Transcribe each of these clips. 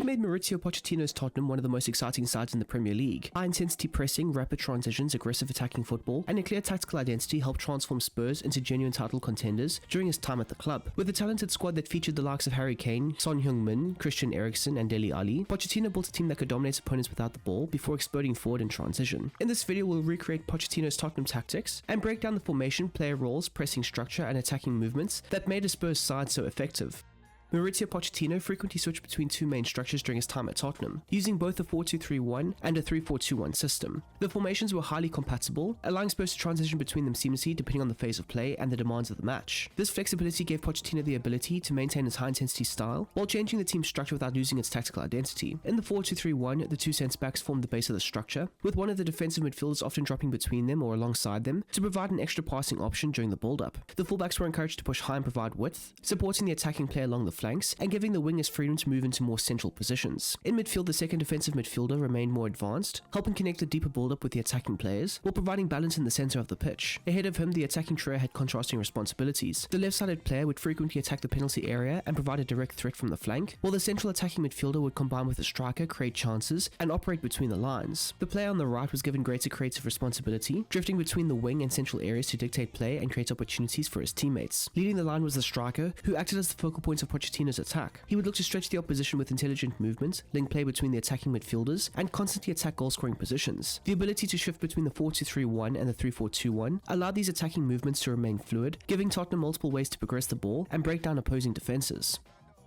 made Mauricio Pochettino's Tottenham one of the most exciting sides in the Premier League. High-intensity pressing, rapid transitions, aggressive attacking football, and a clear tactical identity helped transform Spurs into genuine title contenders during his time at the club. With a talented squad that featured the likes of Harry Kane, Son Heung-min, Christian Eriksen, and Dele Alli, Pochettino built a team that could dominate opponents without the ball before exploding forward in transition. In this video, we'll recreate Pochettino's Tottenham tactics and break down the formation, player roles, pressing structure, and attacking movements that made a Spurs side so effective. Mauricio Pochettino frequently switched between two main structures during his time at Tottenham, using both a 4-2-3-1 and a 3-4-2-1 system. The formations were highly compatible, allowing Spurs to transition between them seamlessly depending on the phase of play and the demands of the match. This flexibility gave Pochettino the ability to maintain his high-intensity style while changing the team's structure without losing its tactical identity. In the 4-2-3-1, the two centre-backs formed the base of the structure, with one of the defensive midfielders often dropping between them or alongside them to provide an extra passing option during the build-up. The fullbacks were encouraged to push high and provide width, supporting the attacking player along the flanks and giving the wingers freedom to move into more central positions. In midfield, the second defensive midfielder remained more advanced, helping connect a deeper build-up with the attacking players, while providing balance in the centre of the pitch. Ahead of him, the attacking trio had contrasting responsibilities. The left-sided player would frequently attack the penalty area and provide a direct threat from the flank, while the central attacking midfielder would combine with the striker, create chances, and operate between the lines. The player on the right was given greater creative responsibility, drifting between the wing and central areas to dictate play and create opportunities for his teammates. Leading the line was the striker, who acted as the focal point of Pochettino's attack. He would look to stretch the opposition with intelligent movement, link play between the attacking midfielders, and constantly attack goal-scoring positions. The ability to shift between the 4-2-3-1 and the 3-4-2-1 allowed these attacking movements to remain fluid, giving Tottenham multiple ways to progress the ball and break down opposing defenses.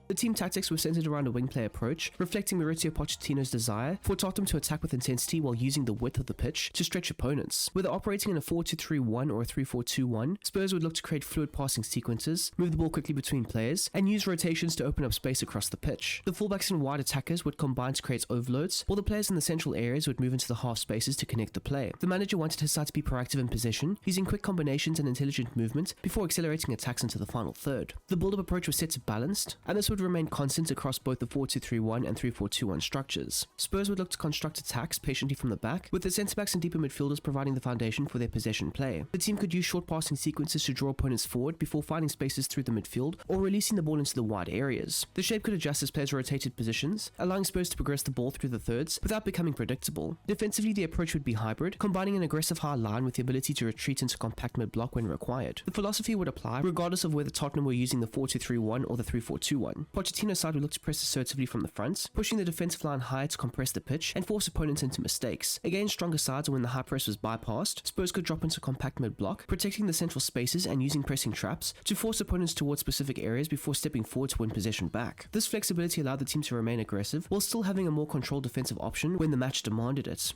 The team tactics were centered around a wing play approach, reflecting Mauricio Pochettino's desire for Tottenham to attack with intensity while using the width of the pitch to stretch opponents. Whether operating in a 4-2-3-1 or a 3-4-2-1, Spurs would look to create fluid passing sequences, move the ball quickly between players, and use rotations to open up space across the pitch. The fullbacks and wide attackers would combine to create overloads, while the players in the central areas would move into the half spaces to connect the play. The manager wanted his side to be proactive in possession, using quick combinations and intelligent movement before accelerating attacks into the final third. The build-up approach was set to balanced, and this would remain constant across both the 4-2-3-1 and 3-4-2-1 structures. Spurs would look to construct attacks patiently from the back, with the centre-backs and deeper midfielders providing the foundation for their possession play. The team could use short passing sequences to draw opponents forward before finding spaces through the midfield or releasing the ball into the wide areas. The shape could adjust as players rotated positions, allowing Spurs to progress the ball through the thirds without becoming predictable. Defensively, the approach would be hybrid, combining an aggressive high line with the ability to retreat into compact mid-block when required. The philosophy would apply regardless of whether Tottenham were using the 4-2-3-1 or the 3-4-2-1. Pochettino's side would look to press assertively from the front, pushing the defensive line high to compress the pitch and force opponents into mistakes. Against stronger sides, when the high press was bypassed, Spurs could drop into compact mid-block, protecting the central spaces and using pressing traps to force opponents towards specific areas before stepping forward to win possession back. This flexibility allowed the team to remain aggressive while still having a more controlled defensive option when the match demanded it.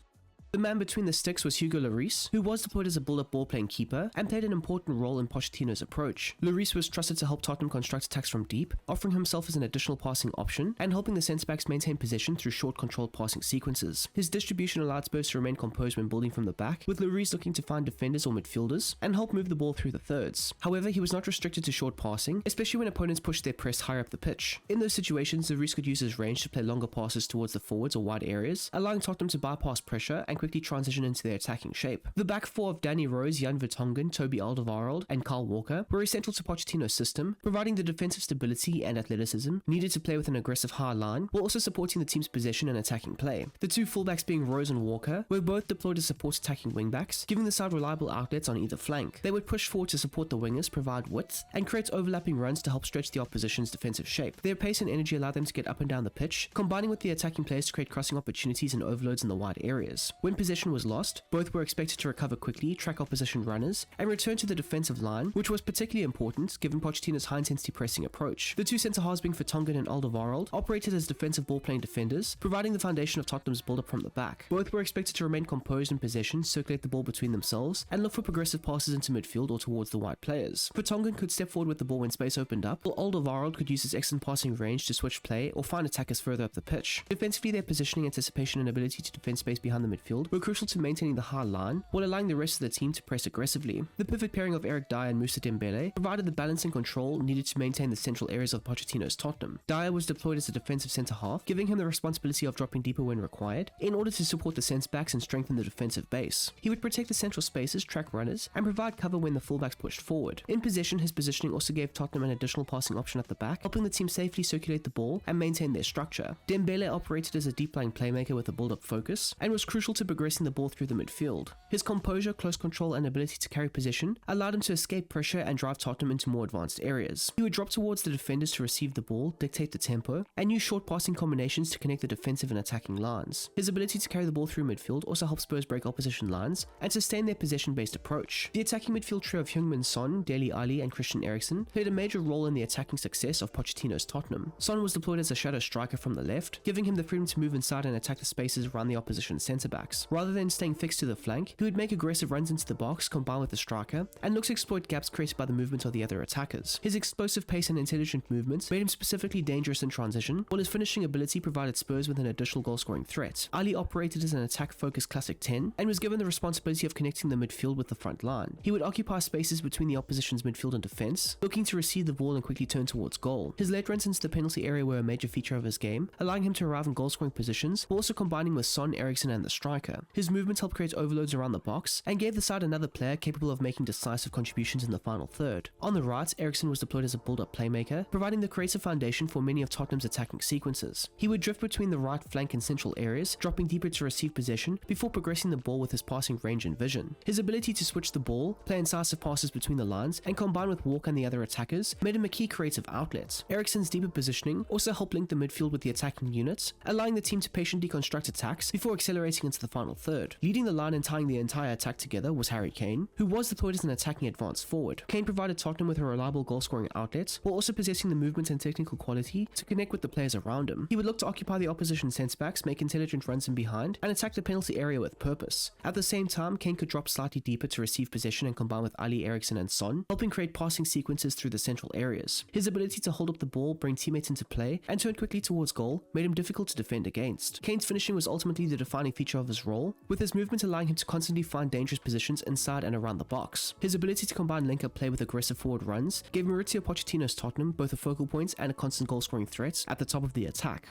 The man between the sticks was Hugo Lloris, who was deployed as a build-up ball-playing keeper and played an important role in Pochettino's approach. Lloris was trusted to help Tottenham construct attacks from deep, offering himself as an additional passing option and helping the centre-backs maintain possession through short controlled passing sequences. His distribution allowed Spurs to remain composed when building from the back, with Lloris looking to find defenders or midfielders and help move the ball through the thirds. However, he was not restricted to short passing, especially when opponents pushed their press higher up the pitch. In those situations, Lloris could use his range to play longer passes towards the forwards or wide areas, allowing Tottenham to bypass pressure and quickly transition into their attacking shape. The back four of Danny Rose, Jan Vertonghen, Toby Alderweireld, and Kyle Walker were essential to Pochettino's system, providing the defensive stability and athleticism needed to play with an aggressive high line, while also supporting the team's possession and attacking play. The two fullbacks being Rose and Walker were both deployed to support attacking wingbacks, giving the side reliable outlets on either flank. They would push forward to support the wingers, provide width, and create overlapping runs to help stretch the opposition's defensive shape. Their pace and energy allowed them to get up and down the pitch, combining with the attacking players to create crossing opportunities and overloads in the wide areas. When possession was lost, both were expected to recover quickly, track opposition runners, and return to the defensive line, which was particularly important given Pochettino's high-intensity pressing approach. The two centre-halves being Vertonghen and Alderweireld operated as defensive ball-playing defenders, providing the foundation of Tottenham's build-up from the back. Both were expected to remain composed in possession, circulate the ball between themselves, and look for progressive passes into midfield or towards the wide players. Vertonghen could step forward with the ball when space opened up, while Alderweireld could use his excellent passing range to switch play or find attackers further up the pitch. Defensively, their positioning, anticipation, and ability to defend space behind the midfield midfield were crucial to maintaining the high line while allowing the rest of the team to press aggressively. The perfect pairing of Eric Dyer and Moussa Dembele provided the balance and control needed to maintain the central areas of Pochettino's Tottenham. Dyer was deployed as a defensive centre-half, giving him the responsibility of dropping deeper when required, in order to support the centre-backs and strengthen the defensive base. He would protect the central spaces, track runners, and provide cover when the fullbacks pushed forward. In possession, his positioning also gave Tottenham an additional passing option at the back, helping the team safely circulate the ball and maintain their structure. Dembele operated as a deep-lying playmaker with a build-up focus, and was crucial to progressing the ball through the midfield. His composure, close control, and ability to carry possession allowed him to escape pressure and drive Tottenham into more advanced areas. He would drop towards the defenders to receive the ball, dictate the tempo, and use short passing combinations to connect the defensive and attacking lines. His ability to carry the ball through midfield also helped Spurs break opposition lines and sustain their possession-based approach. The attacking midfield trio of Heung-min Son, Dele Alli, and Christian Eriksen played a major role in the attacking success of Pochettino's Tottenham. Son was deployed as a shadow striker from the left, giving him the freedom to move inside and attack the spaces around the opposition centre-backs. Rather than staying fixed to the flank, he would make aggressive runs into the box combined with the striker, and look to exploit gaps created by the movement of the other attackers. His explosive pace and intelligent movements made him specifically dangerous in transition, while his finishing ability provided Spurs with an additional goal-scoring threat. Ali operated as an attack-focused classic 10, and was given the responsibility of connecting the midfield with the front line. He would occupy spaces between the opposition's midfield and defense, looking to receive the ball and quickly turn towards goal. His late runs into the penalty area were a major feature of his game, allowing him to arrive in goal-scoring positions, while also combining with Son, Eriksen, and the striker. His movements helped create overloads around the box, and gave the side another player capable of making decisive contributions in the final third. On the right, Eriksen was deployed as a build-up playmaker, providing the creative foundation for many of Tottenham's attacking sequences. He would drift between the right flank and central areas, dropping deeper to receive possession, before progressing the ball with his passing range and vision. His ability to switch the ball, play incisive passes between the lines, and combine with Walker and the other attackers made him a key creative outlet. Eriksen's deeper positioning also helped link the midfield with the attacking units, allowing the team to patiently construct attacks before accelerating into the final third. Leading the line and tying the entire attack together was Harry Kane, who was deployed as an attacking advanced forward. Kane provided Tottenham with a reliable goal-scoring outlet, while also possessing the movement and technical quality to connect with the players around him. He would look to occupy the opposition centre-backs, make intelligent runs in behind, and attack the penalty area with purpose. At the same time, Kane could drop slightly deeper to receive possession and combine with Ali, Eriksen, and Son, helping create passing sequences through the central areas. His ability to hold up the ball, bring teammates into play, and turn quickly towards goal made him difficult to defend against. Kane's finishing was ultimately the defining feature of his role, with his movement allowing him to constantly find dangerous positions inside and around the box. His ability to combine link-up play with aggressive forward runs gave Mauricio Pochettino's Tottenham both a focal point and a constant goal-scoring threat at the top of the attack.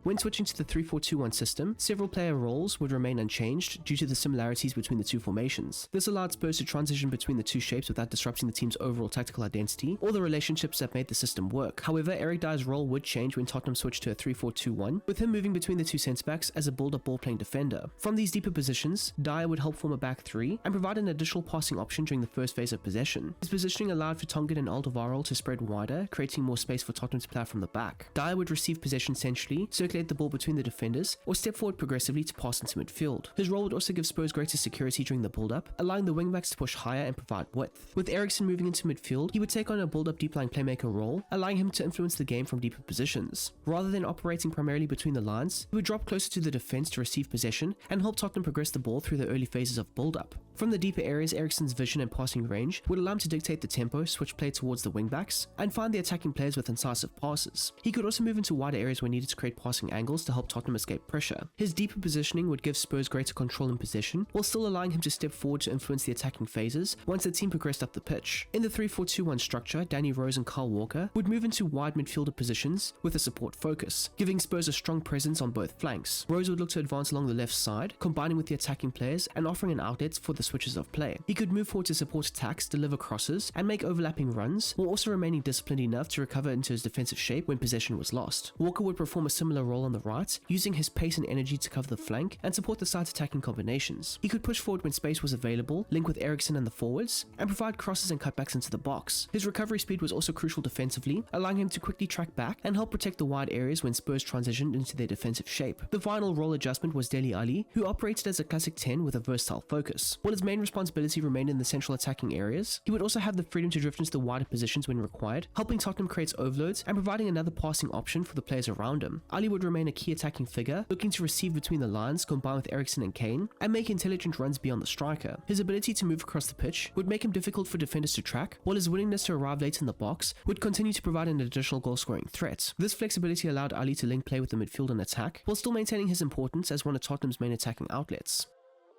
When switching to the 3-4-2-1 system, several player roles would remain unchanged due to the similarities between the two formations. This allowed Spurs to transition between the two shapes without disrupting the team's overall tactical identity or the relationships that made the system work. However, Eric Dyer's role would change when Tottenham switched to a 3-4-2-1, with him moving between the two centre-backs as a build-up ball-playing defender. From these deeper positions, Dyer would help form a back three and provide an additional passing option during the first phase of possession. His positioning allowed Vertonghen and Alderweireld to spread wider, creating more space for Tottenham to play out from the back. Dyer would receive possession centrally, circulate the ball between the defenders, or step forward progressively to pass into midfield. His role would also give Spurs greater security during the build-up, allowing the wingbacks to push higher and provide width. With Eriksen moving into midfield, he would take on a build-up deep-lying playmaker role, allowing him to influence the game from deeper positions. Rather than operating primarily between the lines, he would drop closer to the defense to receive possession and help Tottenham progress the ball through the early phases of build-up. From the deeper areas, Eriksen's vision and passing range would allow him to dictate the tempo, switch play towards the wingbacks, and find the attacking players with incisive passes. He could also move into wider areas where needed to create passing angles to help Tottenham escape pressure. His deeper positioning would give Spurs greater control in possession, while still allowing him to step forward to influence the attacking phases once the team progressed up the pitch. In the 3-4-2-1 structure, Danny Rose and Kyle Walker would move into wide midfielder positions with a support focus, giving Spurs a strong presence on both flanks. Rose would look to advance along the left side, combining with the attacking players and offering an outlet for the switches of play. He could move forward to support attacks, deliver crosses, and make overlapping runs, while also remaining disciplined enough to recover into his defensive shape when possession was lost. Walker would perform a similar role on the right, using his pace and energy to cover the flank and support the side's attacking combinations. He could push forward when space was available, link with Eriksen and the forwards, and provide crosses and cutbacks into the box. His recovery speed was also crucial defensively, allowing him to quickly track back and help protect the wide areas when Spurs transitioned into their defensive shape. The final role adjustment was Dele Alli, who operated as a classic 10 with a versatile focus. While his main responsibility remained in the central attacking areas, he would also have the freedom to drift into the wider positions when required, helping Tottenham create overloads and providing another passing option for the players around him. Ali would remain a key attacking figure, looking to receive between the lines, combine with Eriksen and Kane, and make intelligent runs beyond the striker. His ability to move across the pitch would make him difficult for defenders to track, while his willingness to arrive late in the box would continue to provide an additional goal-scoring threat. This flexibility allowed Ali to link play with the midfield and attack, while still maintaining his importance as one of Tottenham's main attacking outlets.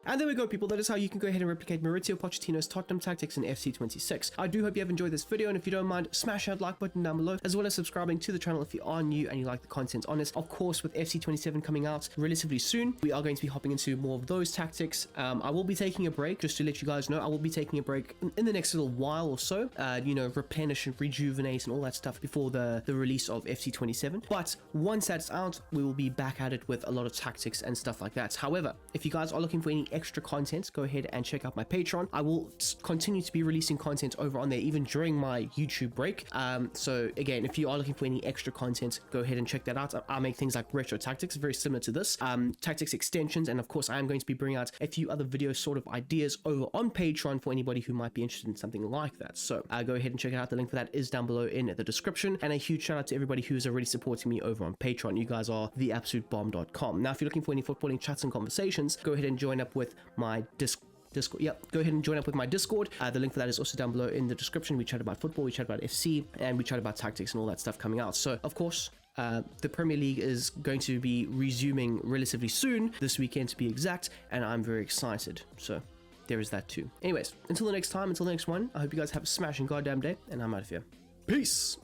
And there we go, people. That is how you can go ahead and replicate Mauricio Pochettino's Tottenham tactics in FC26. I do hope you have enjoyed this video, and if you don't mind, smash that like button down below, as well as subscribing to the channel if you are new and you like the content on it. Of course, with FC27 coming out relatively soon, we are going to be hopping into more of those tactics. I will be taking a break, just to let you guys know. I will be taking a break in the next little while or so, you know, replenish and rejuvenate and all that stuff before the release of FC27. But once that's out, we will be back at it with a lot of tactics and stuff like that. However, if you guys are looking for any extra content, go ahead and check out my Patreon. I will continue to be releasing content over on there even during my YouTube break. So again, if you are looking for any extra content, go ahead and check that out. I make things like retro tactics, very similar to this, tactics extensions, and of course I am going to be bringing out a few other video sort of ideas over on Patreon for anybody who might be interested in something like that. So go ahead and check it out. The link for that is down below in the description, and a huge shout out to everybody who's already supporting me over on Patreon. You guys are theabsolutebomb.com. Now if you're looking for any footballing chats and conversations, go ahead and join up with my Discord. Yep, go ahead and join up with my Discord. The link for that is also down below in the description. We chat about football, we chat about FC, and we chat about tactics and all that stuff coming out. So of course, the Premier League is going to be resuming relatively soon, this weekend to be exact, and I'm very excited. So there is that too. Anyways, until the next time, until the next one, I hope you guys have a smashing goddamn day, and I'm out of here. Peace!